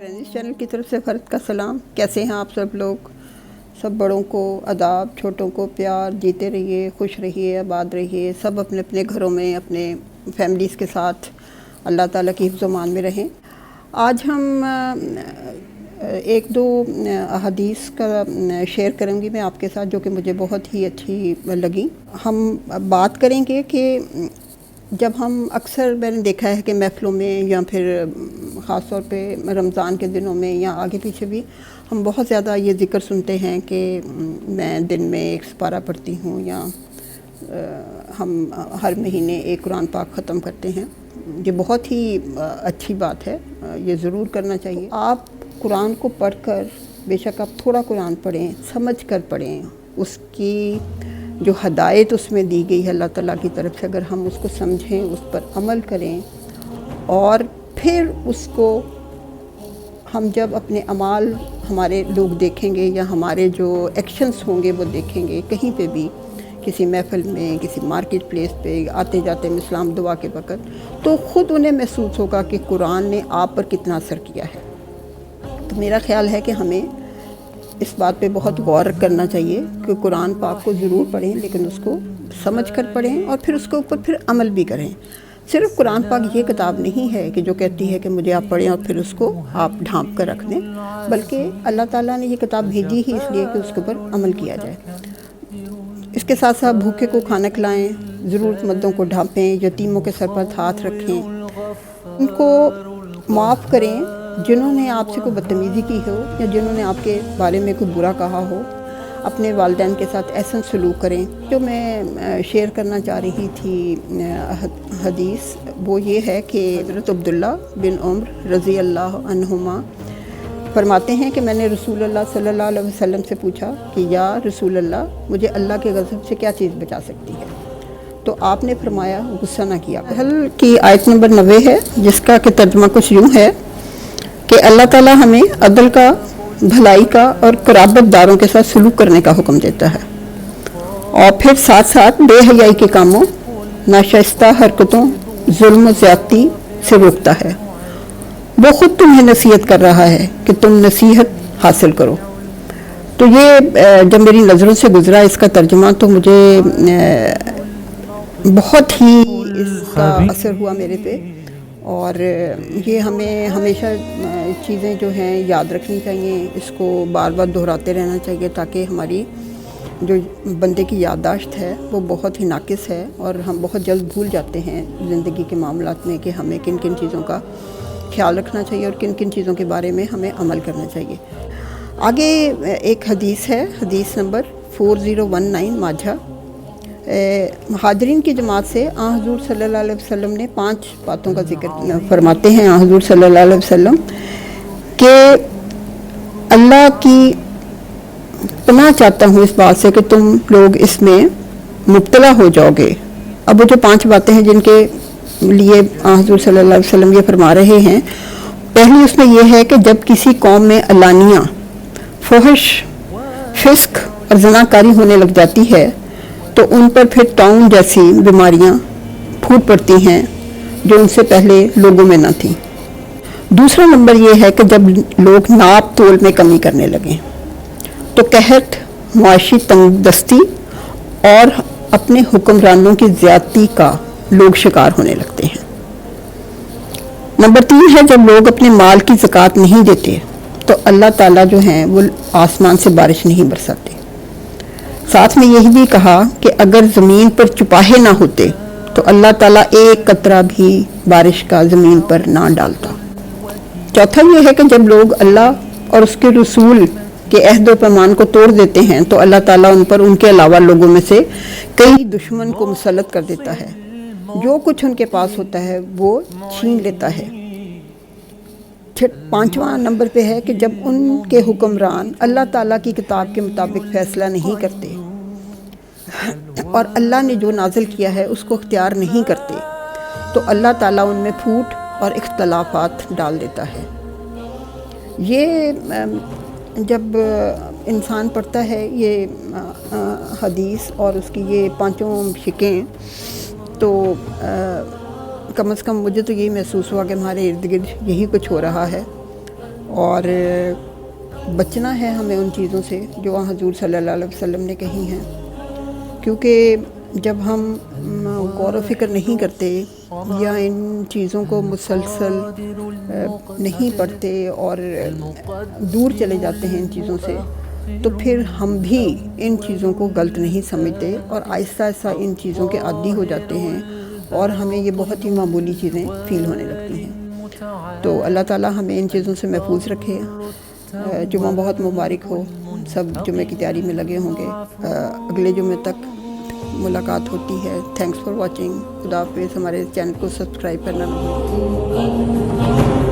रंजिश चैनल की तरफ से फ़र्द का सलाम। कैसे हैं आप सब लोग? सब बड़ों को अदाब, छोटों को प्यार, जीते रहिए, खुश रहिए, आबाद रहिए। सब अपने अपने घरों में अपने फैमिलीज़ के साथ अल्लाह ताला की हिफ्ज़-ओ-मान में रहें। आज हम एक दो हदीस का शेयर करूँगी मैं आपके साथ, जो कि मुझे बहुत ही अच्छी लगी। हम बात करेंगे कि जब हम अक्सर मैंने देखा है कि महफ़िलों में या फिर ख़ास तौर पे रमज़ान के दिनों में या आगे पीछे भी हम बहुत ज़्यादा ये ज़िक्र सुनते हैं कि मैं दिन में एक पारा पढ़ती हूँ, या हम हर महीने एक कुरान पाक ख़त्म करते हैं। ये बहुत ही अच्छी बात है, ये ज़रूर करना चाहिए। आप कुरान को पढ़कर, बेशक आप थोड़ा कुरान पढ़ें, समझ कर पढ़ें, उसकी जो हदायत उसमें दी गई है अल्लाह ताला की तरफ से, अगर हम उसको समझें, उस पर अमल करें, और फिर उसको हम जब अपने अमाल हमारे लोग देखेंगे या हमारे जो एक्शंस होंगे वो देखेंगे, कहीं पे भी, किसी महफ़िल में, किसी मार्केट प्लेस पे आते जाते में सलाम दुआ के वक़्त, तो ख़ुद उन्हें महसूस होगा कि कुरान ने आप पर कितना असर किया है। तो मेरा ख़्याल है कि हमें इस बात पे बहुत गौर करना चाहिए कि कुरान पाक को ज़रूर पढ़ें, लेकिन उसको समझ कर पढ़ें और फिर उसके ऊपर फिर अमल भी करें। सिर्फ़ कुरान पाक ये किताब नहीं है कि जो कहती है कि मुझे आप पढ़ें और फिर उसको आप ढांप कर रख दें, बल्कि अल्लाह ताला ने ये किताब भेजी ही इसलिए कि उसके ऊपर अमल किया जाए। इसके साथ साथ भूखे को खाना खिलाएँ, ज़रूरतमंदों को ढांपें, यतीमों के सर पर हाथ रखें, उनको माफ़ करें जिन्होंने आपसे कोई बदतमीज़ी की हो या जिन्होंने आपके बारे में कोई बुरा कहा हो। अपने वालिदैन के साथ ऐसा सलूक करें। जो मैं शेयर करना चाह रही थी हदीस, वो ये है कि हज़रत अब्दुल्ला बिन उम्र रज़ी अल्लाह अन्हुमा फरमाते हैं कि मैंने रसूल अल्लाह सल्लल्लाहु अलैहि वसल्लम से पूछा कि या रसूल अल्लाह, मुझे अल्लाह के गज़ब से क्या चीज़ बचा सकती है? तो आपने फरमाया, गुस्सा ना किया। हल की आयत नंबर 90 है, जिसका कि तर्जुमा कुछ यूँ है कि अल्लाह ताला हमें अदल का, भलाई का और क़राबतदारों के साथ सलूक करने का हुक्म देता है, और फिर साथ साथ बेहयाई के कामों, नाशाइस्ता हरकतों, जुल्म ज़्यादती से रोकता है। वो ख़ुद तुम्हें नसीहत कर रहा है कि तुम नसीहत हासिल करो। तो ये जब मेरी नज़रों से गुज़रा इसका तर्जुमा, तो मुझे बहुत ही इसका असर हुआ मेरे पे, और ये हमें हमेशा चीज़ें जो हैं याद रखनी चाहिए, इसको बार बार दोहराते रहना चाहिए, ताकि हमारी जो बंदे की याददाश्त है वो बहुत ही नाकिस है, और हम बहुत जल्द भूल जाते हैं ज़िंदगी के मामलात में कि हमें किन किन चीज़ों का ख्याल रखना चाहिए और किन किन चीज़ों के बारे में हमें अमल करना चाहिए। आगे एक हदीस है, हदीस नंबर 4019 माझा। हाजरीन की जमात से हुज़ूर सल्लल्लाहु अलैहि वसल्लम ने 5 बातों का जिक्र फरमाते हैं हुज़ूर सल्लल्लाहु अलैहि वसल्लम कि अल्लाह की पनाह चाहता हूँ इस बात से कि तुम लोग इसमें मुब्तला हो जाओगे। अब वो जो 5 बातें हैं जिनके लिए हुज़ूर सल्लल्लाहु अलैहि वसल्लम ये फरमा रहे हैं, पहली उसमें यह है कि जब किसी कौम में अलानिया फहश, फिस्क और ज़नाकारी होने लग जाती है, तो उन पर फिर ताउन जैसी बीमारियां फूट पड़ती हैं जो उनसे पहले लोगों में न थी। दूसरा नंबर ये है कि जब लोग नाप तोल में कमी करने लगें, तो कहत, मुआशी तंगदस्ती और अपने हुक्मरानों की ज़्यादती का लोग शिकार होने लगते हैं। नंबर 3 है जब लोग अपने माल की ज़कात नहीं देते, तो अल्लाह ताला जो हैं वो आसमान से बारिश नहीं बरसाते। साथ में यही भी कहा कि अगर ज़मीन पर चुपाहे ना होते तो अल्लाह ताला एक कतरा भी बारिश का ज़मीन पर ना डालता। चौथा ये है कि जब लोग अल्लाह और उसके रसूल के अहद व पैमान को तोड़ देते हैं, तो अल्लाह ताला उन पर उनके अलावा लोगों में से कई दुश्मन को मुसल्लत कर देता है, जो कुछ उनके पास होता है वो छीन लेता है। 5वां नंबर पे है कि जब उनके हुक्मरान अल्लाह ताला की किताब के मुताबिक फ़ैसला नहीं करते और अल्लाह ने जो नाजिल किया है उसको इख्तियार नहीं करते, तो अल्लाह ताला उनमें फूट और इख्तलाफात डाल देता है। ये जब इंसान पढ़ता है ये हदीस और उसकी ये 5 शिकें, तो कम से कम मुझे तो यही महसूस हुआ कि हमारे इर्द गिर्द यही कुछ हो रहा है। اور بچنا ہے ہمیں ان چیزوں سے جو حضور صلی اللہ علیہ وسلم نے کہی ہیں، کیونکہ جب ہم غور و فکر نہیں کرتے یا ان چیزوں کو مسلسل نہیں پڑھتے اور دور چلے جاتے ہیں ان چیزوں سے، تو پھر ہم بھی ان چیزوں کو غلط نہیں سمجھتے اور آہستہ آہستہ ان چیزوں کے عادی ہو جاتے ہیں اور ہمیں یہ بہت ہی معمولی چیزیں فیل ہونے لگتی ہیں۔ تو اللہ تعالیٰ ہمیں ان چیزوں سے محفوظ رکھے۔ جمعہ بہت مبارک ہو، سب جمعے کی تیاری میں لگے ہوں گے۔ اگلے جمعے تک ملاقات ہوتی ہے۔ Thanks for watching. خدا حافظ۔ ہمارے چینل کو سبسکرائب کرنا نہ بھولیں۔